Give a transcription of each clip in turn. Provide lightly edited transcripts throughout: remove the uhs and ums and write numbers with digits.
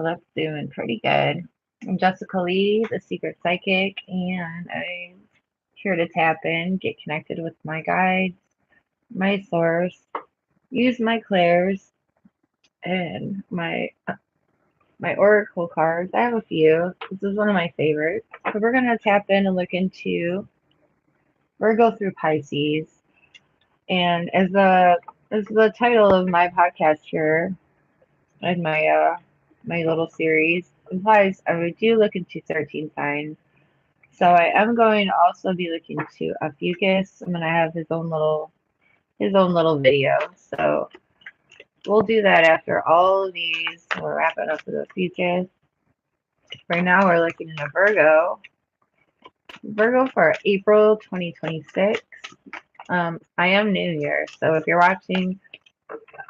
that's doing pretty good. I'm Jessica Lee, the Secret Psychic, and I'm here to tap in, get connected with my guides, my source, use my clairs, and my oracle cards. I have a few. This is one of my favorites. So we're gonna tap in and look into Virgo through Pisces, and as the title of my podcast here and my little series implies, I do look into 13 signs. So I am going to also be looking to a Fucus. I'm gonna have his own little video. So we'll do that after all of these. We're wrapping up with a Fucus. Right now we're looking in a Virgo. Virgo for April 2026. I am new here, so if you're watching,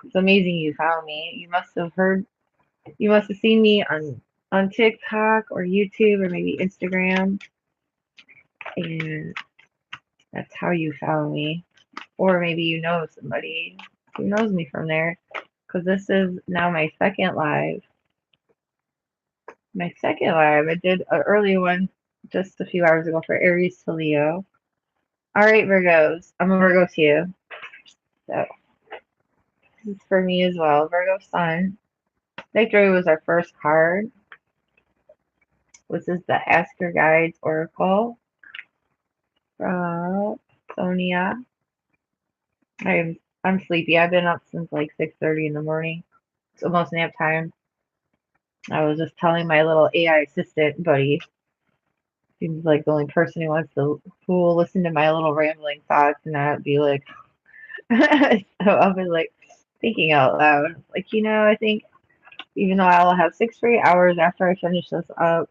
it's amazing you found me. You must have seen me on TikTok or YouTube or maybe Instagram, and that's how you found me. Or maybe you know somebody who knows me from there, because this is now my second live. My second live. I did an early one just a few hours ago for Aries to Leo. All right, Virgos. I'm a Virgo too, so this is for me as well. Virgo Sun. Victory was our first card. This is the Ask Your Guides Oracle from Sonia. I'm sleepy. I've been up since like 6:30 in the morning. It's almost nap time. I was just telling my little AI assistant buddy. Seems like the only person who will listen to my little rambling thoughts and not be like. So I've been like thinking out loud. Like, I think even though I'll have 6 free hours after I finish this up,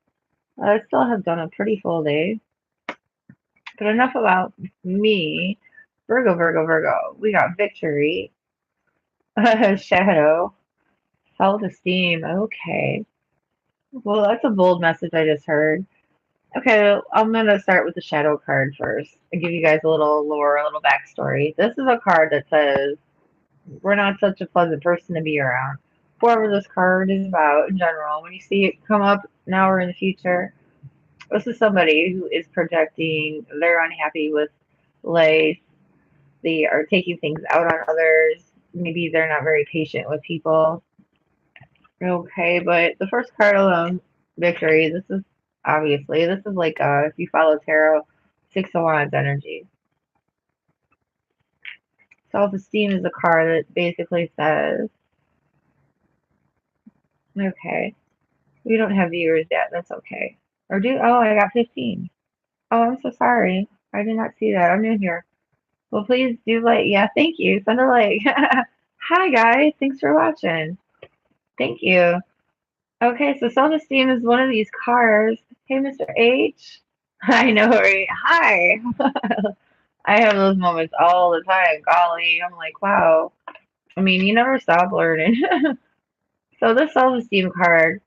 I still have done a pretty full day. But enough about me. Virgo, Virgo, Virgo. We got victory, shadow, self-esteem. Okay. Well, that's a bold message I just heard. Okay, I'm going to start with the shadow card first and give you guys a little lore, a little backstory. This is a card that says, we're not such a pleasant person to be around. Whoever this card is about in general, when you see it come up now or in the future, this is somebody who is projecting they're unhappy with life. They are taking things out on others. Maybe they're not very patient with people. Okay, but the first card alone, victory, this is like if you follow tarot, Six of Wands energy. Self-esteem is a card that basically says, okay, we don't have viewers yet. That's okay. Or do, oh, I got 15. Oh, I'm so sorry. I did not see that. I'm new here. Well, please do like, yeah, thank you. Send a like. Hi, guys. Thanks for watching. Thank you. Okay, so self-esteem is one of these cards. Hey, Mr. H. I know, right? Hi. I have those moments all the time. Golly, I'm like, wow. I mean, you never stop learning. So this self-esteem card,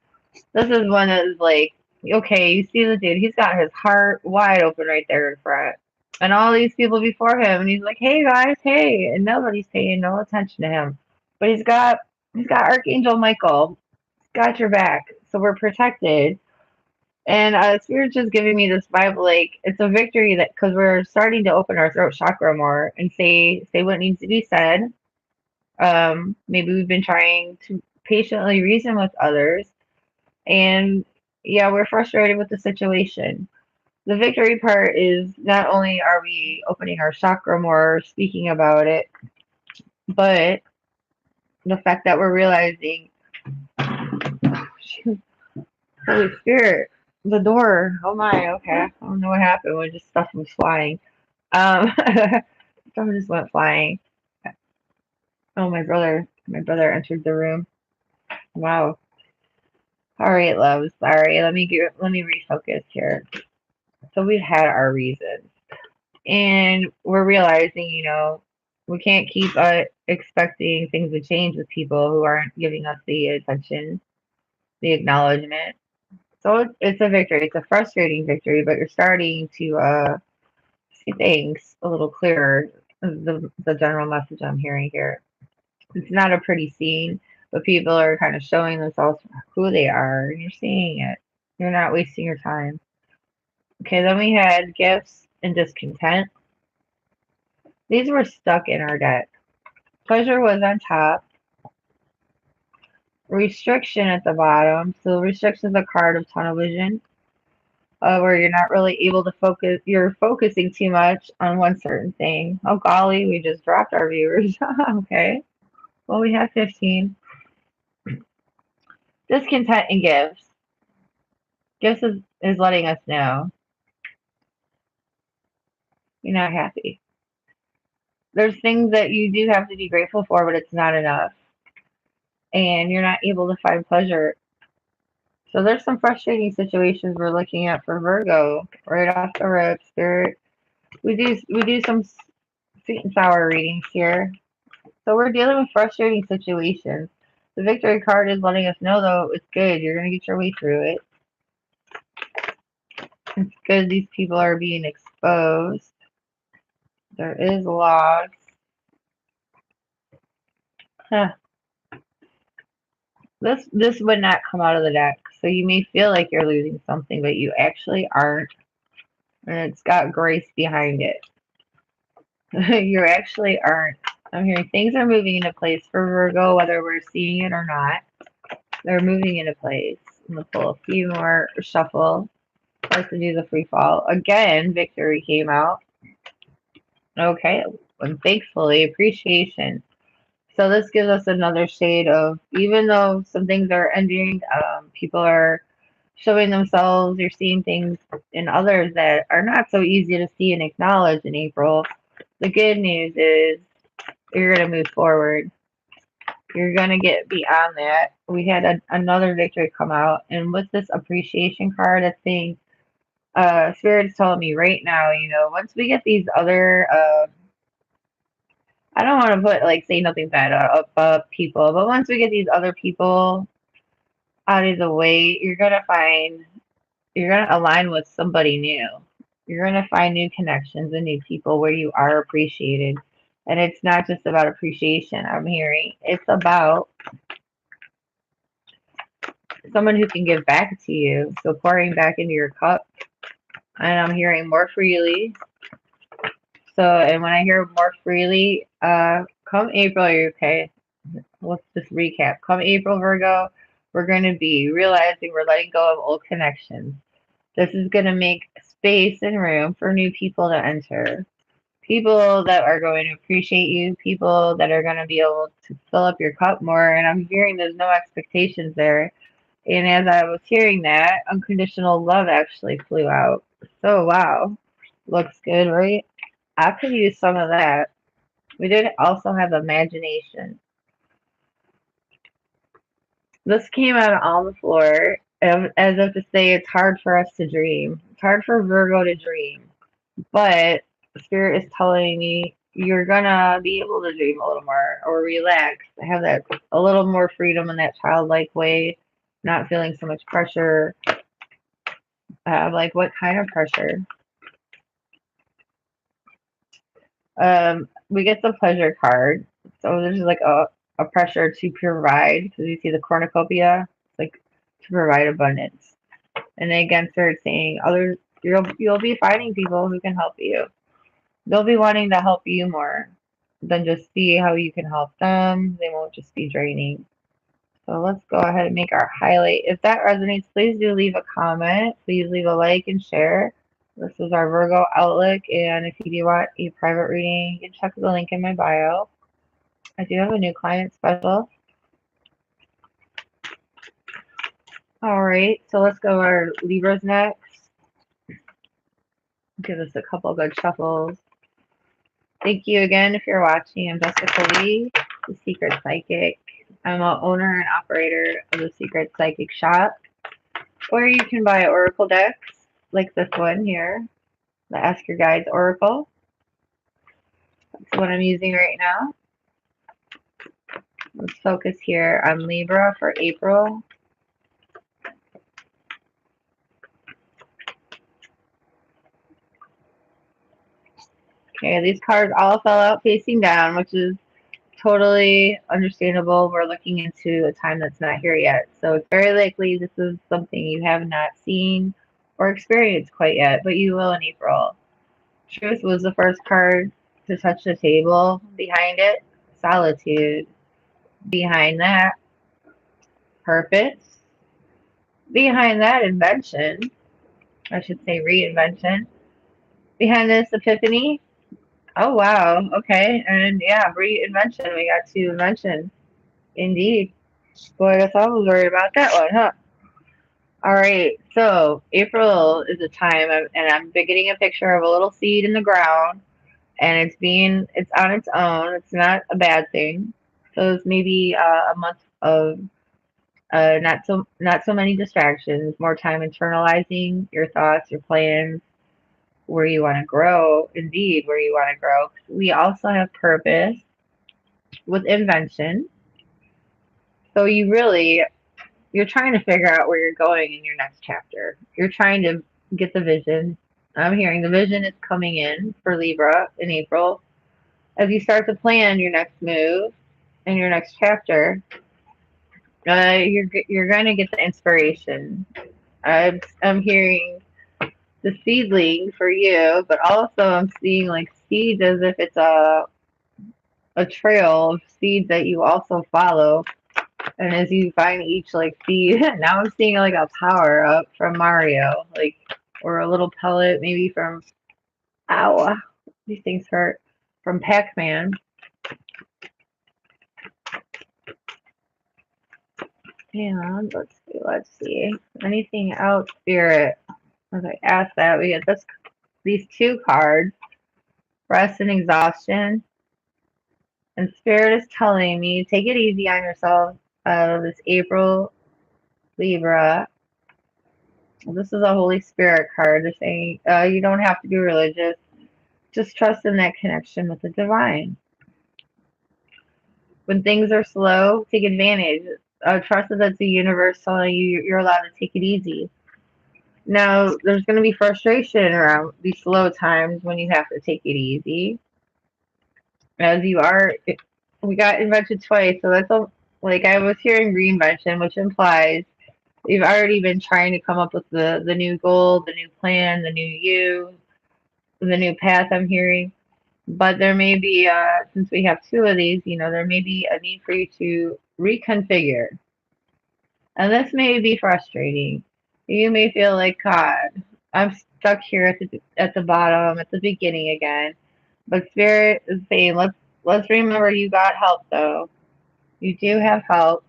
this is one that is like, okay, you see the dude, he's got his heart wide open right there in front. And all these people before him, and he's like, hey guys, hey, and nobody's paying no attention to him. But he's got Archangel Michael. He's got your back. So we're protected. And Spirit's just giving me this vibe like it's a victory that because we're starting to open our throat chakra more and say what needs to be said. Maybe we've been trying to patiently reason with others, and yeah, we're frustrated with the situation. The victory part is not only are we opening our chakra more, speaking about it, but the fact that we're realizing, oh, shoot, Holy Spirit, the door. Oh my, okay. I don't know what happened when just stuff was flying. Um, stuff just went flying. Oh, my brother entered the room. Wow. All right, love. Sorry. Let me refocus here. So we've had our reasons, and we're realizing, we can't keep expecting things to change with people who aren't giving us the attention, the acknowledgement. So it's a victory. It's a frustrating victory, but you're starting to see things a little clearer. The general message I'm hearing here. It's not a pretty scene, but people are kind of showing themselves for who they are, and you're seeing it. You're not wasting your time. Okay, then we had gifts and discontent. These were stuck in our deck. Pleasure was on top. Restriction at the bottom. So restriction is a card of tunnel vision, where you're not really able to focus. You're focusing too much on one certain thing. Oh golly, we just dropped our viewers. Okay. Well, we have 15. Discontent and gifts. Gifts is letting us know you're not happy. There's things that you do have to be grateful for, but it's not enough. And you're not able to find pleasure. So there's some frustrating situations we're looking at for Virgo right off the rip. Spirit, we do some sweet and sour readings here. So we're dealing with frustrating situations. The victory card is letting us know though it's good. You're gonna get your way through it. It's good these people are being exposed. There is loss. Huh. This would not come out of the deck. So you may feel like you're losing something, but you actually aren't. And it's got grace behind it. You actually aren't. I'm hearing things are moving into place for Virgo, whether we're seeing it or not. They're moving into place. I'm going to pull a few more, shuffle. I like to do the free fall. Again, victory came out. Okay, and thankfully, appreciation. So this gives us another shade of, even though some things are ending, people are showing themselves, you're seeing things in others that are not so easy to see and acknowledge in April. The good news is you're going to move forward. You're going to get beyond that. We had another victory come out, and with this appreciation card, it's saying, Spirit's telling me right now, once we get these other, I don't want to put, like, say nothing bad about people, but once we get these other people out of the way, you're going to align with somebody new. You're going to find new connections and new people where you are appreciated. And it's not just about appreciation, I'm hearing. It's about someone who can give back to you. So pouring back into your cup. And I'm hearing more freely. So, and when I hear more freely, come April, okay, let's just recap. Come April, Virgo, we're going to be realizing we're letting go of old connections. This is going to make space and room for new people to enter. People that are going to appreciate you, people that are going to be able to fill up your cup more. And I'm hearing there's no expectations there. And as I was hearing that, unconditional love actually flew out. So, wow. Looks good, right? I could use some of that. We did also have imagination. This came out on the floor as if to say it's hard for us to dream. It's hard for Virgo to dream. But Spirit is telling me you're gonna be able to dream a little more or relax, have that a little more freedom in that childlike way, not feeling so much pressure. Like what kind of pressure? We get the pleasure card. So there's like a pressure to provide, because you see the cornucopia, like to provide abundance. And then again, Spirit saying others, you'll be finding people who can help you. They'll be wanting to help you more than just see how you can help them. They won't just be draining. So let's go ahead and make our highlight. If that resonates, please do leave a comment. Please leave a like and share. This is our Virgo outlook. And if you do want a private reading, you can check the link in my bio. I do have a new client special. All right, so let's go our Libras next. Give us a couple good shuffles. Thank you again if you're watching. I'm Jessica Lee, the Secret Psychic. I'm an owner and operator of the Secret Psychic Shop, or you can buy oracle decks like this one here, the Ask Your Guides Oracle. That's what I'm using right now. Let's focus here on Libra for April. Okay, these cards all fell out facing down, which is totally understandable. We're looking into a time that's not here yet. So it's very likely this is something you have not seen or experienced quite yet, but you will in April. Truth was the first card to touch the table. Behind it, solitude. Behind that, purpose. Behind that, invention. I should say reinvention. Behind this, epiphany. Oh, wow. Okay. And yeah, reinvention. We got two inventions. Indeed. Boy, I guess I was worried about that one, huh? All right. So April is a time, and I'm getting a picture of a little seed in the ground, and it's on its own. It's not a bad thing. So it's maybe a month of not so many distractions, more time internalizing your thoughts, your plans, where you want to grow. Indeed, where you want to grow. We also have purpose with invention. So you're trying to figure out where you're going in your next chapter. You're trying to get the vision. I'm hearing the vision is coming in for Libra in April. As you start to plan your next move and your next chapter, you're going to get the inspiration. I'm hearing the seedling for you, but also I'm seeing like seeds as if it's a trail of seeds that you also follow. And as you find each like seed, now I'm seeing like a power up from Mario, like or a little pellet maybe from ow, these things hurt from Pac-Man. And let's see. Anything else, Spirit? As I ask that, we get these two cards, rest and exhaustion. And Spirit is telling me, take it easy on yourself. This April Libra. This is a Holy Spirit card. They're saying you don't have to be religious. Just trust in that connection with the divine. When things are slow, take advantage. Trust that the universe telling you you're allowed to take it easy. Now, there's going to be frustration around these slow times when you have to take it easy. As you are, we got invented twice, so like I was hearing reinvention, which implies you've already been trying to come up with the new goal, the new plan, the new you, the new path I'm hearing. But there may be, since we have two of these, there may be a need for you to reconfigure. And this may be frustrating. You may feel like, God, I'm stuck here at the bottom, at the beginning again. But Spirit is saying, let's remember you got help though. You do have help.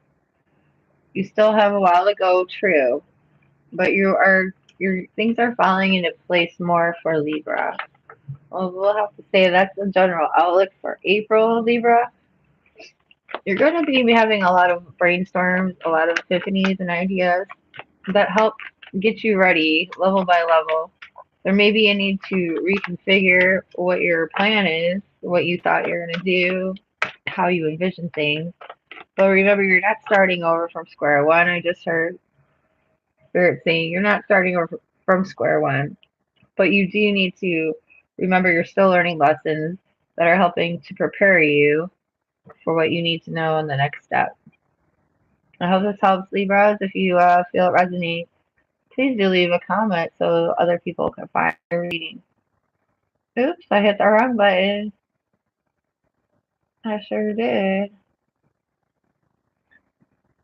You still have a while to go, true. But your things are falling into place more for Libra. Well, we'll have to say that's the general outlook for April, Libra. You're going to be having a lot of brainstorms, a lot of epiphanies and ideas that help get you ready level by level. There may be a need to reconfigure what your plan is, what you thought you're going to do, how you envision things. But remember, you're not starting over from square one. I just heard Spirit saying you're not starting over from square one. But you do need to remember you're still learning lessons that are helping to prepare you for what you need to know in the next step. I hope this helps, Libras. If you feel it resonates, please do leave a comment so other people can find your reading. Oops, I hit the wrong button. I sure did.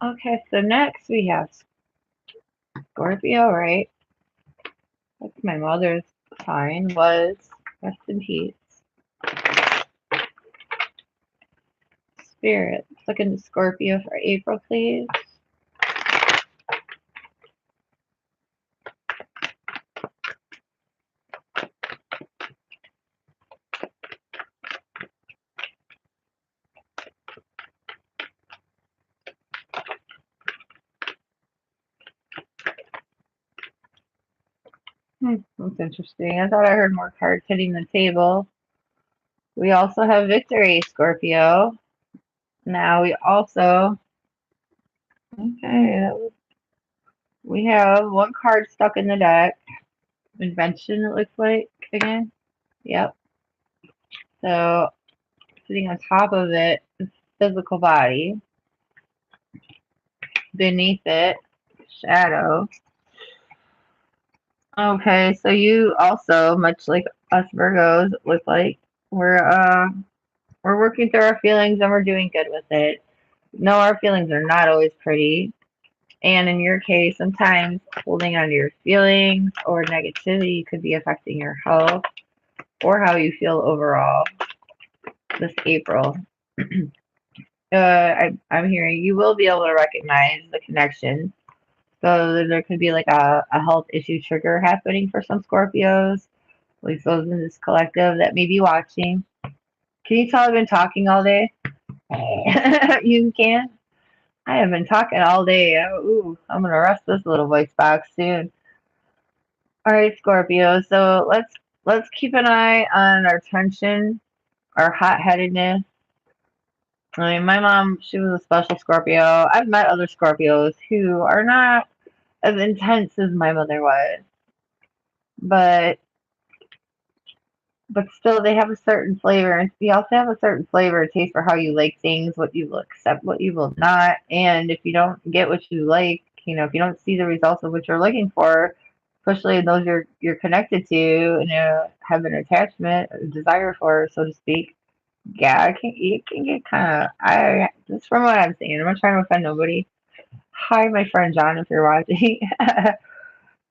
Okay, so next we have Scorpio, right? That's my mother's sign, was. Rest in peace. Spirit, look into Scorpio for April, please. That's interesting. I thought I heard more cards hitting the table. We also have Victory, Scorpio. Now we also, okay, we have one card stuck in the deck. Invention, it looks like, again. Yep. So Sitting on top of it is physical body. Beneath it, shadow. Okay, so you also, much like us Virgos, look like we're working through our feelings and we're doing good with it. No, our feelings are not always pretty. And in your case, sometimes holding on to your feelings or negativity could be affecting your health or how you feel overall this April. I'm hearing you will be able to recognize the connection. So there could be like a health issue trigger happening for some Scorpios, like those in this collective that may be watching. Can you tell I've been talking all day? You can? I have been talking all day. Ooh, I'm gonna rest this little voice box soon. All right, Scorpio. So let's keep an eye on our tension, our hot-headedness. I mean, my mom, she was a special Scorpio. I've met other Scorpios who are not as intense as my mother was, but still they have a certain flavor, and you also have a certain flavor and taste for how you like things, what you will accept, what you will not, and if you don't get what you like, if you don't see the results of what you're looking for, especially those you're connected to and have an attachment, a desire for, so to speak. Yeah, it can get kind of. I just from what I'm saying, I'm not trying to offend nobody. Hi, my friend John, if you're watching.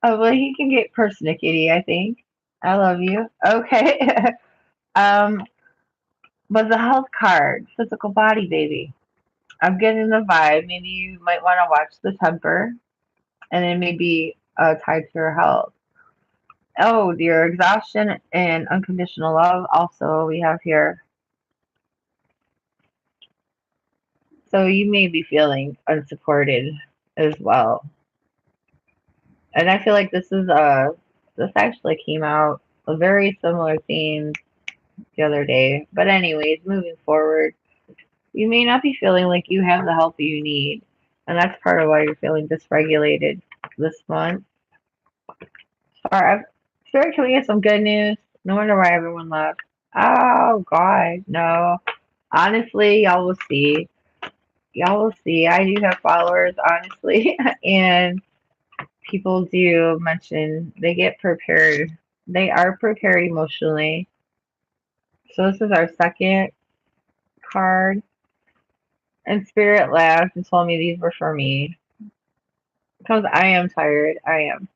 Well, he can get persnickety, I think. I love you. Okay. um, but the health card, physical body, baby. I'm getting the vibe. Maybe you might want to watch the temper, and then maybe tied to your health. Oh, dear, exhaustion and unconditional love. Also, we have here. So you may be feeling unsupported as well. And I feel like this actually came out a very similar theme the other day. But anyways, moving forward, you may not be feeling like you have the help you need, and that's part of why you're feeling dysregulated this month. Alright, Spirit, can we get some good news? No wonder why everyone left. Oh God, no. Honestly, y'all will see. Y'all will see. I do have followers, honestly, and people do mention they get prepared. They are prepared emotionally. So this is our second card. And Spirit laughed and told me these were for me. Because I am tired. I am.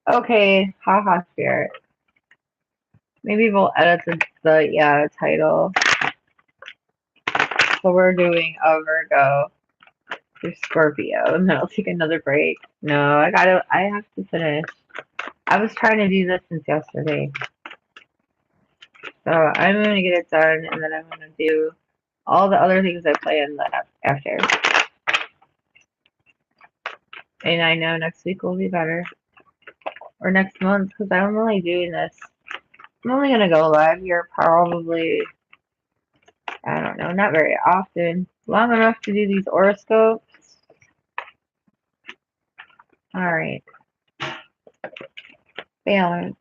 Okay, haha, Spirit. Maybe we'll edit the title. So we're doing a Virgo for Scorpio, and then I'll take another break. No, I have to finish. I was trying to do this since yesterday. So I'm going to get it done, and then I'm going to do all the other things I planned after. And I know next week will be better. Or next month, because I'm only doing this. I'm only going to go live here probably, I don't know, not very often. Long enough to do these horoscopes. Alright. Balance.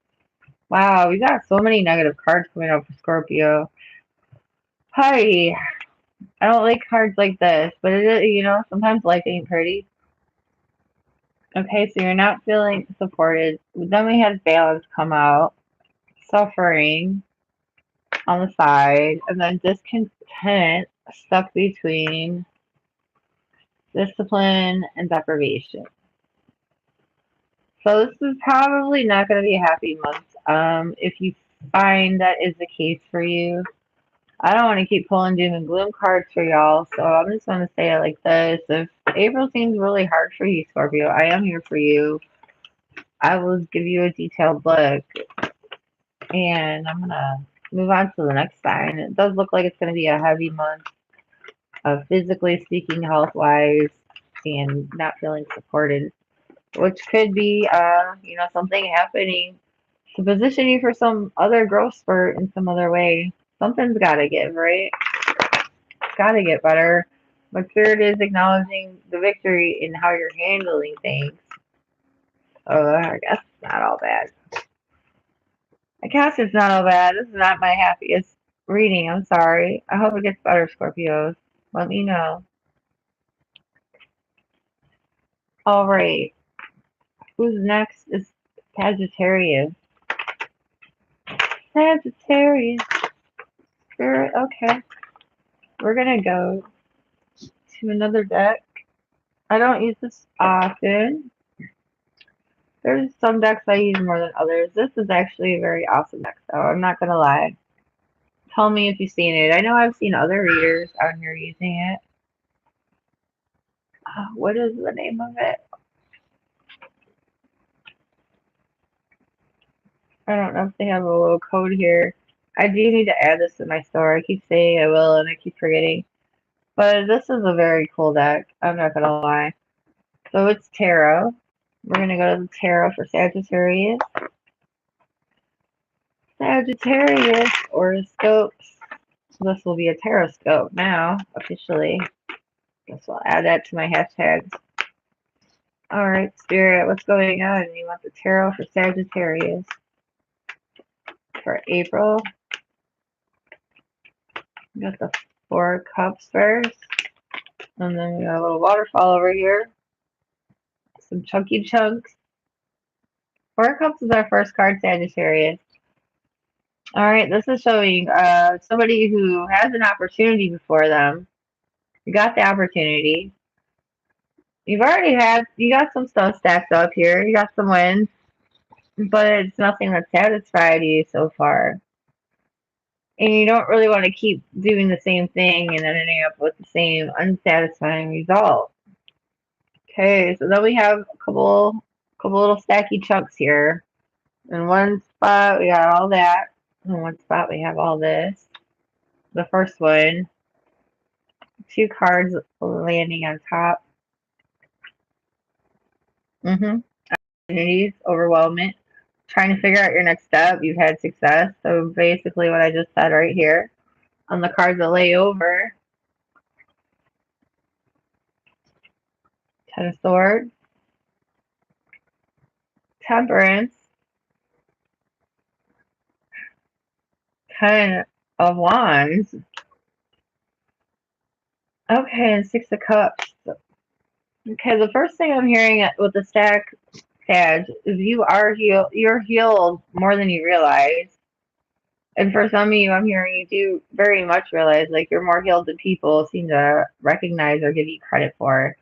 Wow, we got so many negative cards coming up for Scorpio. Hi. I don't like cards like this, but sometimes life ain't pretty. Okay, so you're not feeling supported. Then we had balance come out, suffering on the side, and then discontent stuck between discipline and deprivation. So this is probably not going to be a happy month. If you find that is the case for you, I don't want to keep pulling doom and gloom cards for y'all, so I'm just going to say it like this. If April seems really hard for you, Scorpio, I am here for you. I will give you a detailed look, and I'm going to move on to the next sign. It does look like it's going to be a heavy month of physically speaking, health-wise, and not feeling supported, which could be, something happening to position you for some other growth spurt in some other way. Something's got to give, right? It's got to get better. But Spirit is acknowledging the victory in how you're handling things. Oh, I guess it's not all bad. I guess it's not all bad. This is not my happiest reading. I'm sorry. I hope it gets better, Scorpios. Let me know. All right. Who's next is Sagittarius. Sagittarius. Spirit. Okay. We're going to go to another deck. I don't use this often. There's some decks I use more than others. This is actually a very awesome deck, though. I'm not going to lie. Tell me if you've seen it. I know I've seen other readers out here using it. What is the name of it? I don't know if they have a little code here. I do need to add this to my store. I keep saying I will, and I keep forgetting. But this is a very cool deck. I'm not going to lie. So it's tarot. We're going to go to the tarot for Sagittarius. Sagittarius, Orascopes. This will be a taroscope now, officially. Guess I'll add that to my hashtags. Alright, Spirit, what's going on? You want the tarot for Sagittarius for April. We got the 4 cups first. And then we got a little waterfall over here. Some chunky chunks. 4 cups is our first card, Sagittarius. Alright, this is showing somebody who has an opportunity before them. You got the opportunity. You got some stuff stacked up here. You got some wins. But it's nothing that satisfied you so far. And you don't really want to keep doing the same thing and then ending up with the same unsatisfying result. Okay, so then we have a couple little stacky chunks here. In one spot we got all that. In one spot we have all this. The first one, 2 cards landing on top. Opportunities, overwhelmment. Trying to figure out your next step. You've had success. So basically what I just said right here. On the cards that lay over. 10 of Swords. Temperance. 10 of Wands. Okay, and 6 of Cups. Okay, the first thing I'm hearing with the stack, Sag, is you're healed more than you realize. And for some of you, I'm hearing you do very much realize, like, you're more healed than people seem to recognize or give you credit for.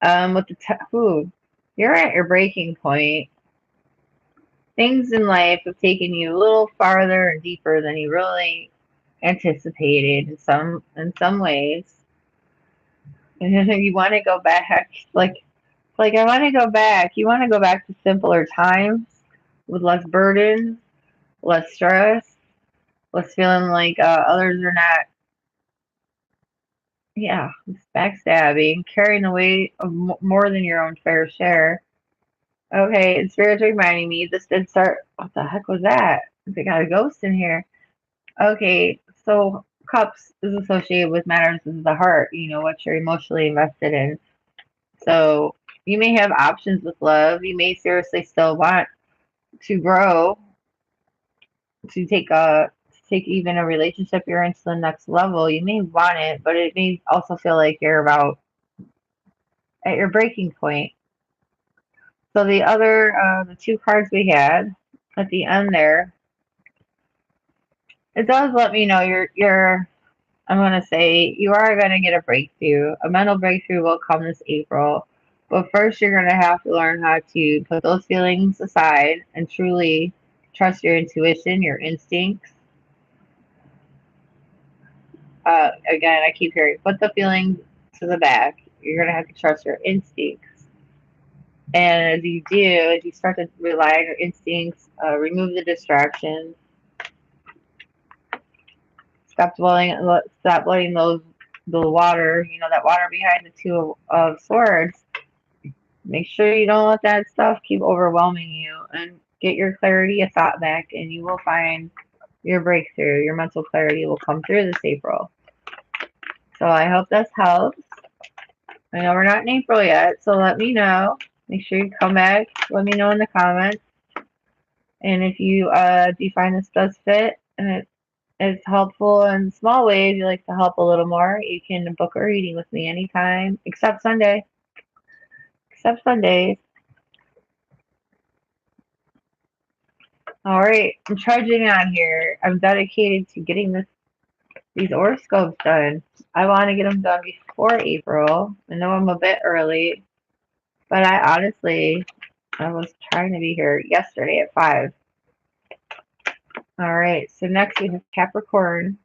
With the you're at your breaking point. Things in life have taken you a little farther and deeper than you really anticipated in some ways. And if you want to go back, like I want to go back. You want to go back to simpler times with less burdens, less stress, less feeling like others are not, backstabbing, carrying the weight of more than your own fair share. Okay, and Spirit's reminding me this did start. What the heck was that? They got a ghost in here. Okay, so Cups is associated with matters of the heart, what you're emotionally invested in. So you may have options with love. You may seriously still want to grow, to take even a relationship you're into the next level. You may want it, but it may also feel like you're about at your breaking point. So the 2 cards we had at the end there, it does let me know I'm going to say you are going to get a breakthrough. A mental breakthrough will come this April. But first, you're going to have to learn how to put those feelings aside and truly trust your intuition, your instincts. Again, I keep hearing, put the feelings to the back. You're going to have to trust your instincts. And as you start to rely on your instincts, remove the distractions. Stop letting the water, that water behind the 2 of Swords. Make sure you don't let that stuff keep overwhelming you, and get your clarity of thought back, and you will find your breakthrough. Your mental clarity will come through this April. So I hope this helps. I know we're not in April yet, so let me know. Make sure you come back. Let me know in the comments. And if you do find this does fit, and is helpful in small ways, you like to help a little more, you can book a reading with me anytime, except Sunday. Except Sundays. All right, I'm trudging on here. I'm dedicated to getting these horoscopes done. I want to get them done before April. I know I'm a bit early, but I was trying to be here yesterday at 5. All right, so next we have Capricorn.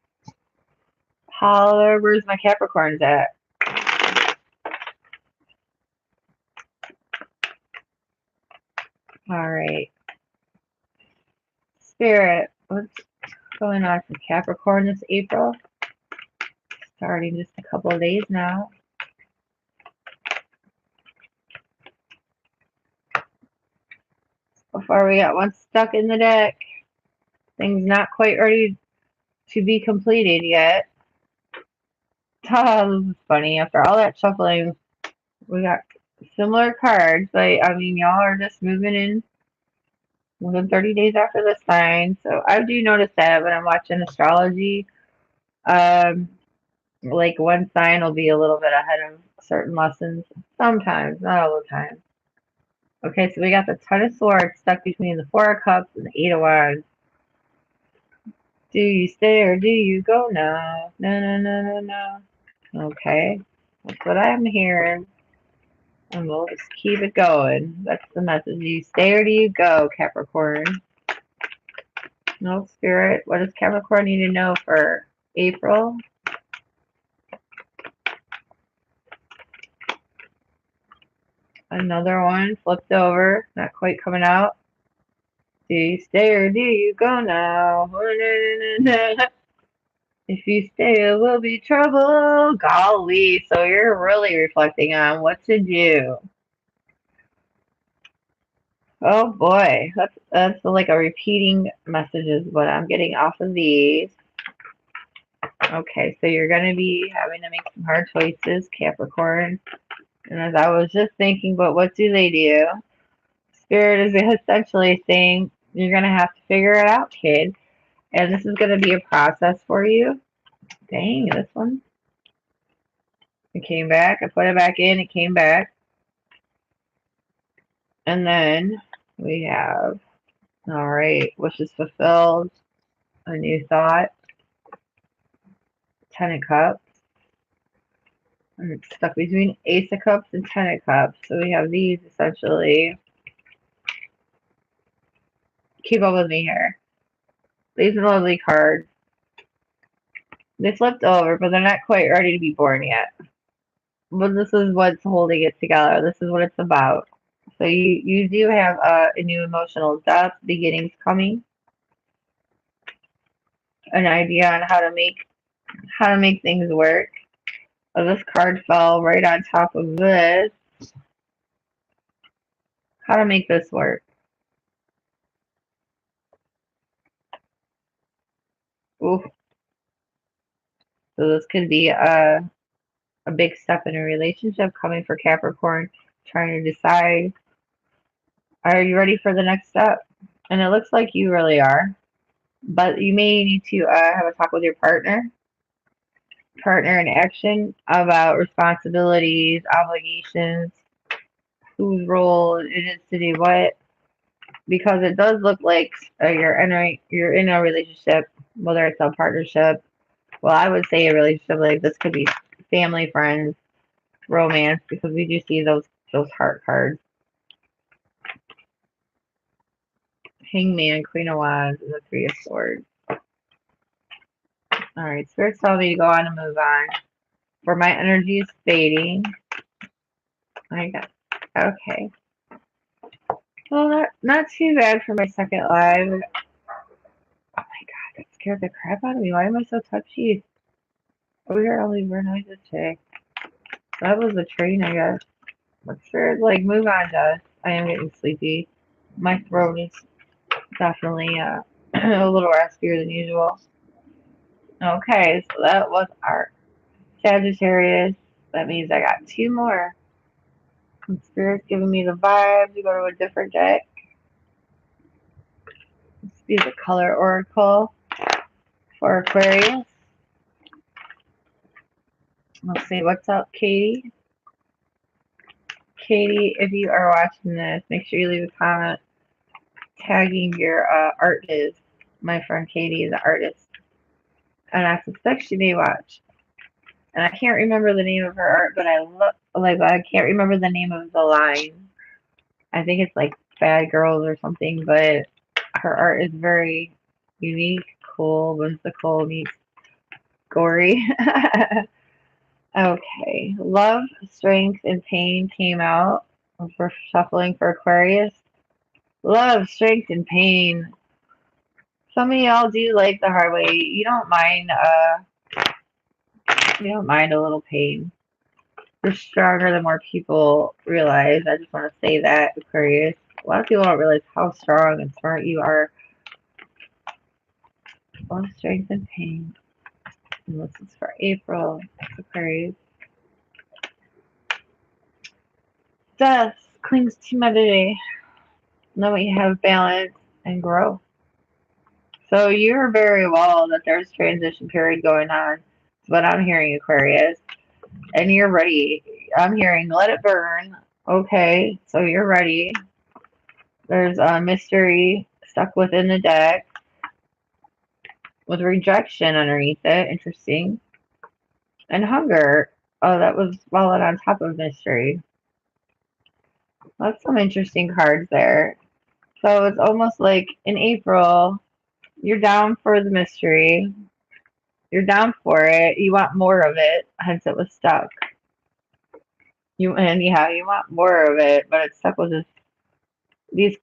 Holler, where's my Capricorns at? All right, Spirit, what's going on for Capricorn this April? Starting just a couple of days now. Before we got one stuck in the deck. Things not quite ready to be completed yet. Oh, this is funny. After all that shuffling, we got similar cards. But I mean, y'all are just moving in within 30 days after the sign. So I do notice that when I'm watching astrology. Like one sign will be a little bit ahead of certain lessons. Sometimes, not all the time. Okay, so we got the Ten of Swords stuck between the Four of Cups and the Eight of Wands. Do you stay or do you go now? No, no, no, no, no. Okay, that's what I'm hearing. And we'll just keep it going. That's the message. Do you stay or do you go, Capricorn? No, Spirit. What does Capricorn need to know for April? Another one flipped over. Not quite coming out. Do you stay or do you go now? If you stay, it will be trouble. Golly, so you're really reflecting on what to do. Oh boy, that's like a repeating message is what I'm getting off of these. Okay, so you're going to be having to make some hard choices, Capricorn. And as I was just thinking, but what do they do? Spirit is essentially saying you're going to have to figure it out, kid. And this is going to be a process for you. Dang, this one. It came back. I put it back in. It came back. And then we have, all right, wishes fulfilled, a new thought, Ten of Cups. And it's stuck between Ace of Cups and Ten of Cups. So we have these essentially. Keep up with me here. These are lovely cards. They flipped over, but they're not quite ready to be born yet. But this is what's holding it together. This is what it's about. So you do have a new emotional depth, beginnings coming, an idea on how to make things work. Oh, this card fell right on top of this. How to make this work. Ooh. So this could be a big step in a relationship coming for Capricorn, trying to decide, are you ready for the next step? And it looks like you really are. But you may need to have a talk with your partner in action about responsibilities, obligations, whose role it is to do what. Because it does look like you're in a relationship, whether it's a partnership. Well, I would say a relationship like this could be family, friends, romance, because we do see those heart cards. Hangman, Queen of Wands, and the Three of Swords. All right, Spirit's telling me to go on and move on. For my energy is fading. I got okay. Well, not too bad for my second live. Oh my god, that scared the crap out of me. Why am I so touchy? We hear all these weird noises today. That was a train, I guess. But sure, like, move on, Jess. I am getting sleepy. My throat is definitely a little raspier than usual. Okay, so that was our Sagittarius. That means I got 2 more. And Spirit's giving me the vibe to go to a different deck. Let's be the color oracle. for Aquarius. Let's see, what's up, Katie? Katie, if you are watching this, make sure you leave a comment tagging your art is. My friend Katie is an artist, and I suspect she may watch. And I can't remember the name of her art, but I can't remember the name of the line. I think it's like Bad Girls or something, but her art is very unique, cool, whimsical, meets gory. Okay, love, strength, and pain came out for shuffling for Aquarius. Love, strength, and pain. Some of y'all do like the hard way. You don't mind a little pain. You're stronger than more people realize. I just want to say that, Aquarius. A lot of people don't realize how strong and smart you are. Love, strength, and pain. And this is for April, Aquarius. Death clings to humanity. Know what you have balance and grow. So you're very well that there's transition period going on. But I'm hearing Aquarius. And you're ready. I'm hearing let it burn. Okay, so you're ready. There's a mystery stuck within the deck with rejection underneath it. Interesting. And hunger. Oh, that was followed on top of mystery. That's some interesting cards there. So it's almost like in April, you're down for the mystery. You're down for it. You want more of it, hence it was stuck. You want more of it, but it's stuck with these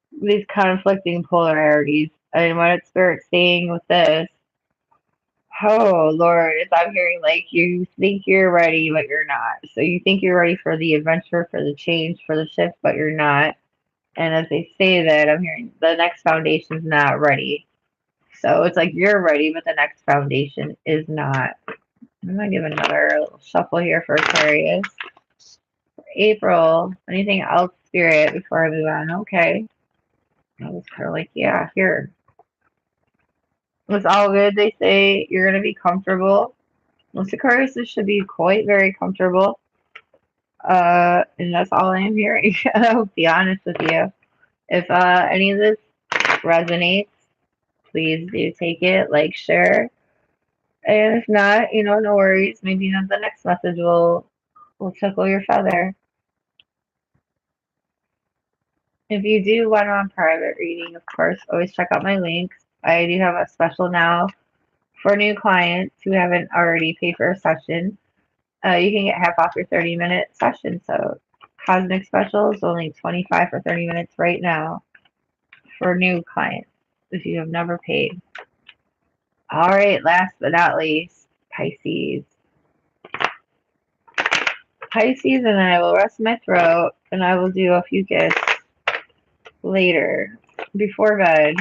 conflicting polarities. And what it's spirit saying with this, oh Lord, it's I'm hearing like you think you're ready, but you're not. So you think you're ready for the adventure, for the change, for the shift, but you're not. And as they say that, I'm hearing the next foundation's not ready. So it's like you're ready, but the next foundation is not. I'm gonna give another little shuffle here for Aquarius. April, anything else, Spirit, before I move on? Okay. I was kind of like, yeah, here. It's all good. They say you're gonna be comfortable. Most Aquariuses should be quite very comfortable. And that's all I am hearing. I'll be honest with you. If any of this resonates, please do take it, like, share. And if not, no worries. Maybe the next message will tickle your feather. If you do want on private reading, of course, always check out my links. I do have a special now for new clients who haven't already paid for a session. You can get half off your 30-minute session. So Cosmic Special is only $25 for 30 minutes right now for new clients if you have never paid. All right, last but not least, Pisces. Pisces, and then I will rest my throat, and I will do a few gifts later. Before bed,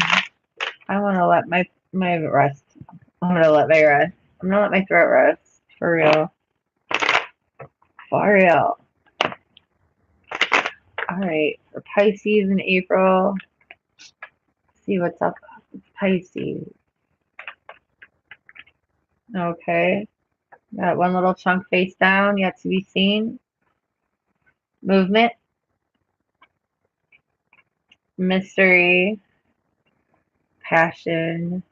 I want to let my rest. I'm going to let my throat rest. For real. For real. All right, for Pisces in April, see what's up with Pisces. Okay, got one little chunk face down, yet to be seen. Movement, mystery, passion,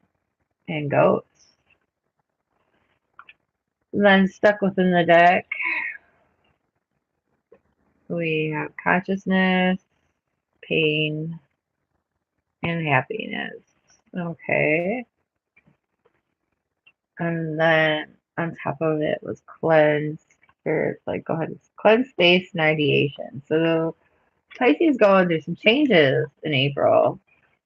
and goats. Then stuck within the deck, we have consciousness, pain, and happiness. Okay. And then on top of it was cleanse. Spirits like, go ahead and cleanse space and ideation. So Pisces going through some changes in April.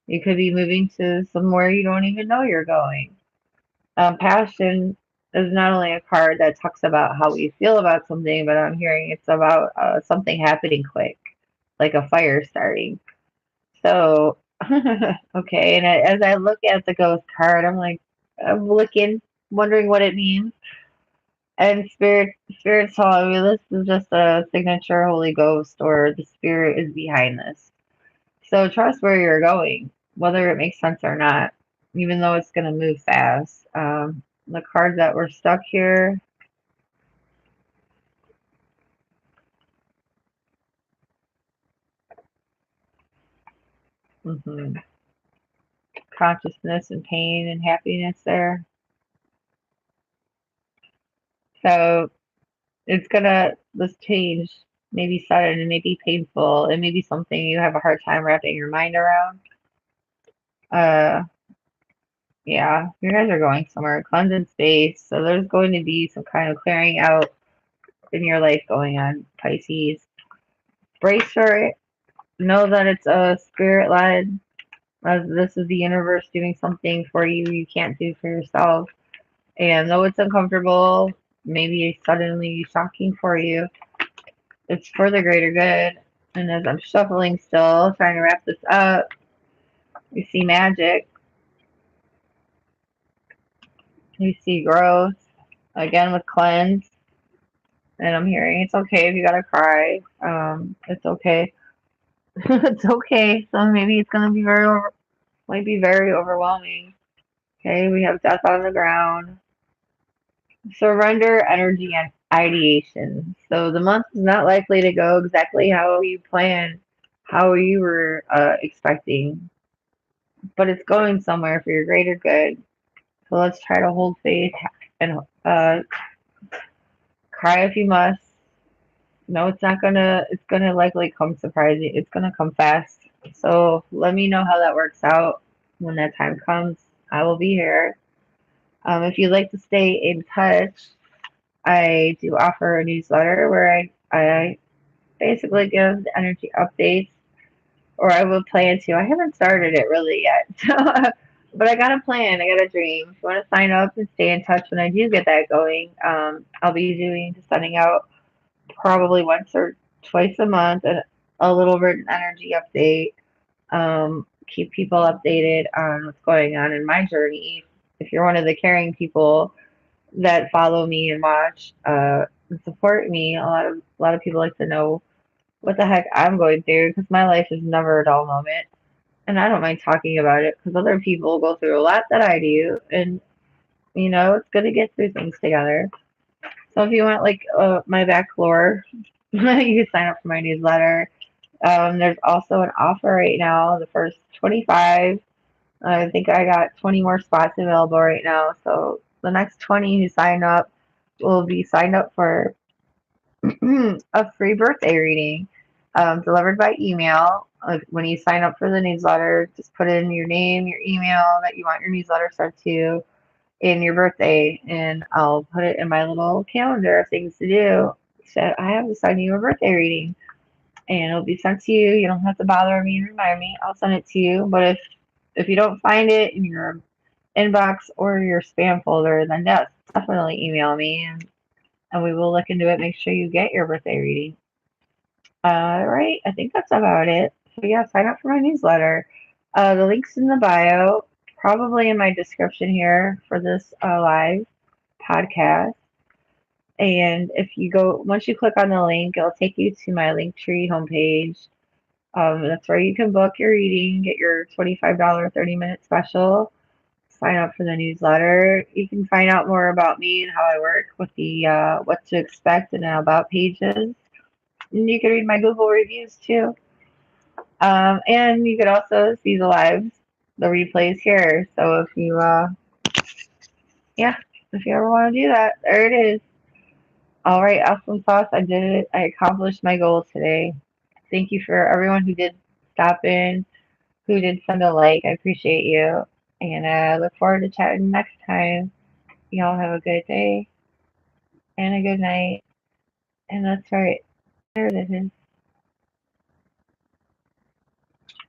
You could be moving to somewhere you don't even know you're going. Passion is not only a card that talks about how we feel about something, but I'm hearing it's about something happening quick, like a fire starting. So, okay, and as I look at the ghost card, I'm looking, wondering what it means. And spirit's telling me this is just a signature Holy Ghost, or the spirit is behind this. So trust where you're going, whether it makes sense or not. even though it's going to move fast. The cards that were stuck here. hmm Consciousness and pain and happiness there. So it's gonna, this change may be sudden and may be painful. It may be something you have a hard time wrapping your mind around. Uh, yeah, you guys are going somewhere, cleansing space. So there's going to be some kind of clearing out in your life going on, Pisces. Brace for it. Know that it's a spirit led. As this is the universe doing something for you can't do for yourself. And though it's uncomfortable, maybe suddenly shocking for you, it's for the greater good. And as I'm shuffling still, trying to wrap this up, you see magic. You see growth. Again with cleanse. And I'm hearing it's okay if you gotta cry. It's okay. It's okay. So maybe it's gonna be might be very overwhelming. Okay, we have death on the ground. Surrender energy and ideation. So the month is not likely to go exactly how you planned, how you were expecting, but it's going somewhere for your greater good. So let's try to hold faith and cry if you must. No, it's not gonna. It's gonna likely come surprising. It's gonna come fast. So let me know how that works out when that time comes. I will be here. If you'd like to stay in touch, I do offer a newsletter where I basically give the energy updates, or I will plan to. I haven't started it really yet, so, but I got a plan. I got a dream. If you want to sign up and stay in touch when I do get that going, I'll be sending out probably once or twice a month a little written energy update. Keep people updated on what's going on in my journey. If you're one of the caring people that follow me and watch and support me, a lot of people like to know what the heck I'm going through because my life is never a dull moment, and I don't mind talking about it because other people go through a lot that I do, and it's good to get through things together. So if you want like my back lore, you can sign up for my newsletter. There's also an offer right now. The first 25, I think I got 20 more spots available right now. So the next 20 who sign up will be signed up for a free birthday reading delivered by email. When you sign up for the newsletter, just put in your name, your email that you want your newsletter sent to, and your birthday, and I'll put it in my little calendar of things to do. So I have to send you a birthday reading, and it'll be sent to you. You don't have to bother me and remind me. I'll send it to you. But if you don't find it in your inbox or your spam folder, then yes, definitely email me, and we will look into it. Make sure you get your birthday reading. All right, I think that's about it. So yeah, sign up for my newsletter. The link's in the bio, probably in my description here for this live podcast. And if you go, once you click on the link, it'll take you to my Linktree homepage. That's where you can book your reading, get your $25 30-minute special, sign up for the newsletter. You can find out more about me and how I work with the what to expect and about pages. And you can read my Google reviews too. And you could also see the replays here. So yeah, if you ever want to do that, there it is. All right, awesome sauce. I did it. I accomplished my goal today. Thank you for everyone who did stop in, who did send a like. I appreciate you. And I look forward to chatting next time. Y'all have a good day and a good night. And that's right. There it is.